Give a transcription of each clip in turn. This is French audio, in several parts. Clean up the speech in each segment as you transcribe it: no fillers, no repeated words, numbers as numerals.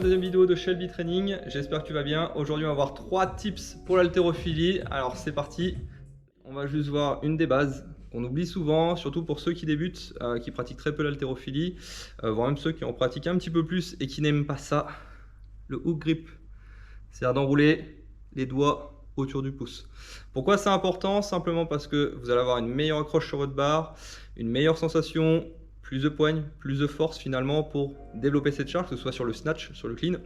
la deuxième vidéo de Shelby Training, j'espère que tu vas bien. Aujourd'hui on va voir 3 tips pour l'haltérophilie. Alors c'est parti, on va juste voir une des bases qu'on oublie souvent, surtout pour ceux qui débutent, qui pratiquent très peu l'haltérophilie, voire même ceux qui en pratiquent un petit peu plus et qui n'aiment pas ça, le hook grip. C'est-à-dire d'enrouler les doigts autour du pouce. Pourquoi c'est important? Simplement parce que vous allez avoir une meilleure accroche sur votre barre, une meilleure sensation, plus de poigne, plus de force finalement pour développer cette charge, que ce soit sur le snatch, sur le clean.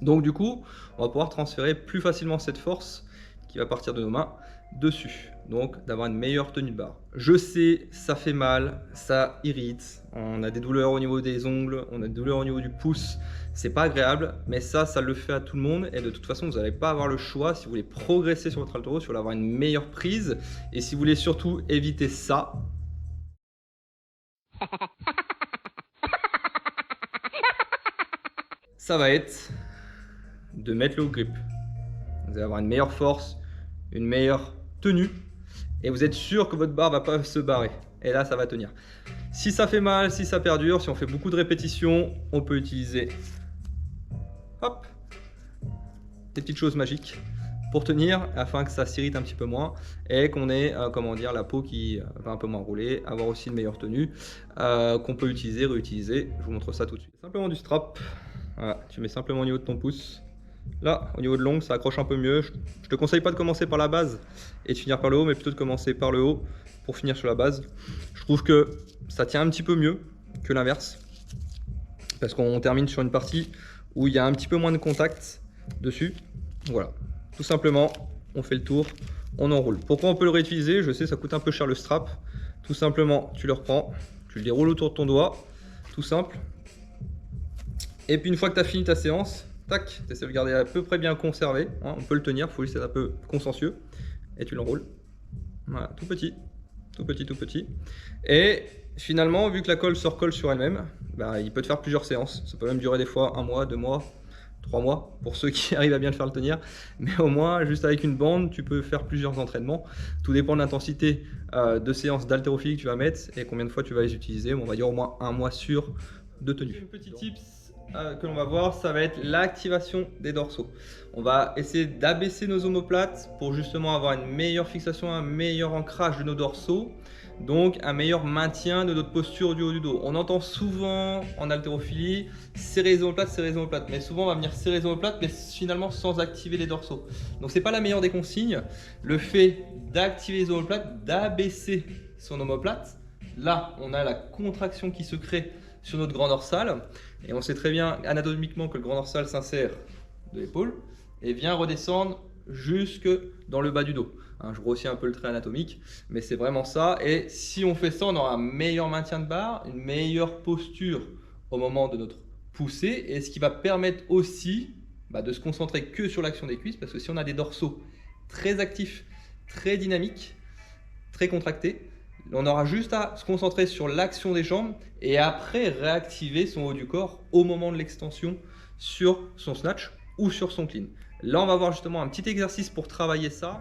Donc du coup, on va pouvoir transférer plus facilement cette force qui va partir de nos mains dessus. Donc d'avoir une meilleure tenue de barre. Je sais, ça fait mal, ça irrite, on a des douleurs au niveau des ongles, on a des douleurs au niveau du pouce. C'est pas agréable, mais ça le fait à tout le monde. Et de toute façon, vous n'allez pas avoir le choix si vous voulez progresser sur votre haltéro, si vous voulez avoir une meilleure prise. Et si vous voulez surtout éviter ça, ça va être de mettre le hook grip. Vous allez avoir une meilleure force, une meilleure tenue. Et vous êtes sûr que votre barre ne va pas se barrer. Et là, ça va tenir. Si ça fait mal, si ça perdure, si on fait beaucoup de répétitions, on peut utiliser hop, des petites choses magiques pour tenir afin que ça s'irrite un petit peu moins et qu'on ait comment dire, la peau qui va un peu moins rouler, avoir aussi une meilleure tenue qu'on peut utiliser, réutiliser. Je vous montre ça tout de suite. Simplement du strap, voilà, tu mets simplement au niveau de ton pouce. Là, au niveau de l'ongle, ça accroche un peu mieux. Je te conseille pas de commencer par la base et de finir par le haut, mais plutôt de commencer par le haut pour finir sur la base. Je trouve que ça tient un petit peu mieux que l'inverse parce qu'on termine sur une partie où il y a un petit peu moins de contact dessus. Voilà, tout simplement, on fait le tour, on enroule. Pourquoi on peut le réutiliser? Je sais, ça coûte un peu cher le strap. Tout simplement, tu le reprends, tu le déroules autour de ton doigt, tout simple. Et puis une fois que tu as fini ta séance, tac, tu essaies de le garder à peu près bien conservé. Hein, on peut le tenir, il faut juste être un peu consciencieux. Et tu l'enroules. Voilà, tout petit, tout petit, tout petit. Et finalement, vu que la colle se recolle sur elle-même, bah, il peut te faire plusieurs séances. Ça peut même durer des fois 1 mois, 2 mois, 3 mois, pour ceux qui arrivent à bien le faire le tenir. Mais au moins, juste avec une bande, tu peux faire plusieurs entraînements. Tout dépend de l'intensité de séances d'haltérophilie que tu vas mettre et combien de fois tu vas les utiliser. On va dire au moins 1 mois sûr de tenue. Un petit tips que l'on va voir, ça va être l'activation des dorsaux. On va essayer d'abaisser nos omoplates pour justement avoir une meilleure fixation, un meilleur ancrage de nos dorsaux, donc un meilleur maintien de notre posture du haut du dos. On entend souvent en haltérophilie serrer les omoplates, mais souvent on va venir serrer les omoplates, mais finalement sans activer les dorsaux. Donc c'est pas la meilleure des consignes. Le fait d'activer les omoplates, d'abaisser son omoplate, là on a la contraction qui se crée sur notre grand dorsal et on sait très bien anatomiquement que le grand dorsal s'insère de l'épaule et vient redescendre jusque dans le bas du dos. Hein, je grossis un peu le trait anatomique, mais c'est vraiment ça. Et si on fait ça, on aura un meilleur maintien de barre, une meilleure posture au moment de notre poussée, et ce qui va permettre aussi de se concentrer que sur l'action des cuisses, parce que si on a des dorsaux très actifs, très dynamiques, très contractés, on aura juste à se concentrer sur l'action des jambes et après réactiver son haut du corps au moment de l'extension sur son snatch ou sur son clean. Là, on va voir justement un petit exercice pour travailler ça.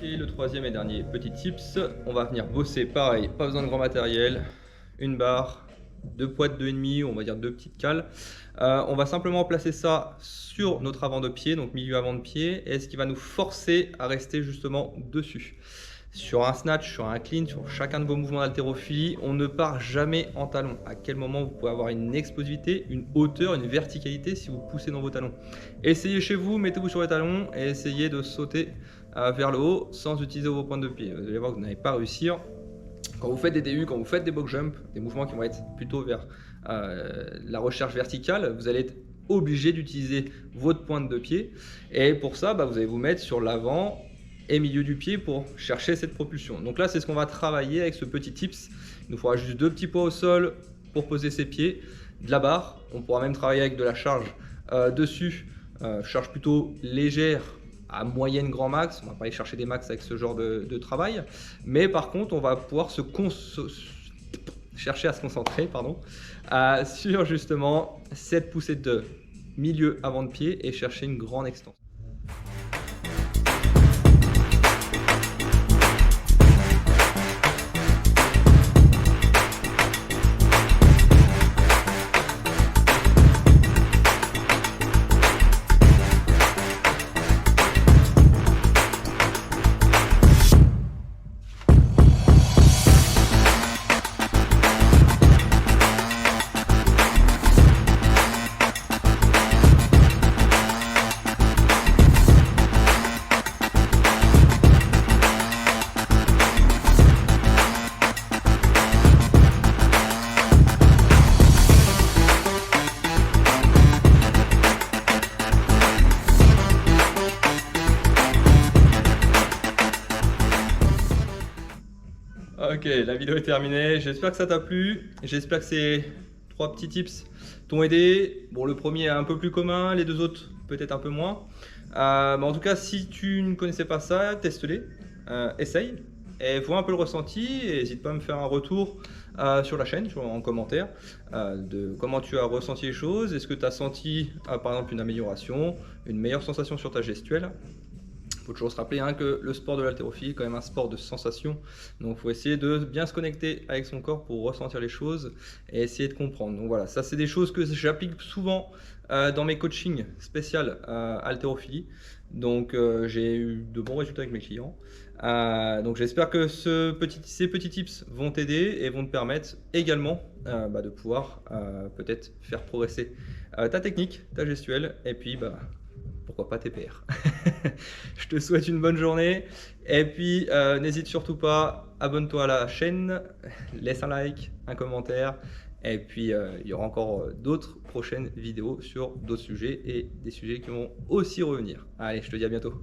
Et le troisième et dernier petit tips, on va venir bosser pareil, pas besoin de grand matériel, une barre, 2 poids de 2,5, on va dire 2 petites cales. On va simplement placer ça sur notre avant de pied, donc milieu avant de pied, et ce qui va nous forcer à rester justement dessus. Sur un snatch, sur un clean, sur chacun de vos mouvements d'haltérophilie, on ne part jamais en talons. À quel moment vous pouvez avoir une explosivité, une hauteur, une verticalité si vous poussez dans vos talons. Essayez chez vous, mettez-vous sur les talons et essayez de sauter vers le haut sans utiliser vos pointes de pied. Vous allez voir que vous n'allez pas réussir. Quand vous faites des DU, quand vous faites des box jump, des mouvements qui vont être plutôt vers la recherche verticale, vous allez être obligé d'utiliser votre pointe de pied. Et pour ça, vous allez vous mettre sur l'avant et milieu du pied pour chercher cette propulsion. Donc là, c'est ce qu'on va travailler avec ce petit tips. Il nous faudra juste 2 petits poids au sol pour poser ses pieds, de la barre. On pourra même travailler avec de la charge dessus, charge plutôt légère à moyenne grand max. On va pas aller chercher des max avec ce genre de travail. Mais par contre, on va pouvoir chercher à se concentrer sur justement cette poussée de milieu avant de pied et chercher une grande extension. Ok, la vidéo est terminée. J'espère que ça t'a plu. J'espère que ces 3 petits tips t'ont aidé. Bon, le premier est un peu plus commun, les 2 autres peut-être un peu moins. Mais en tout cas, si tu ne connaissais pas ça, teste-les, essaye et vois un peu le ressenti. Et n'hésite pas à me faire un retour sur la chaîne, en commentaire, de comment tu as ressenti les choses. Est-ce que tu as senti par exemple une amélioration, une meilleure sensation sur ta gestuelle? Il faut toujours se rappeler que le sport de l'haltérophilie est quand même un sport de sensation. Donc il faut essayer de bien se connecter avec son corps pour ressentir les choses et essayer de comprendre. Donc voilà, ça c'est des choses que j'applique souvent dans mes coachings spécial haltérophilie. Donc j'ai eu de bons résultats avec mes clients. Donc j'espère que ces petits tips vont t'aider et vont te permettre également de pouvoir peut-être faire progresser ta technique, ta gestuelle et puis pourquoi pas TPR. Je te souhaite une bonne journée et puis n'hésite surtout pas, abonne-toi à la chaîne, laisse un like, un commentaire et puis il y aura encore d'autres prochaines vidéos sur d'autres sujets et des sujets qui vont aussi revenir. Allez, je te dis à bientôt.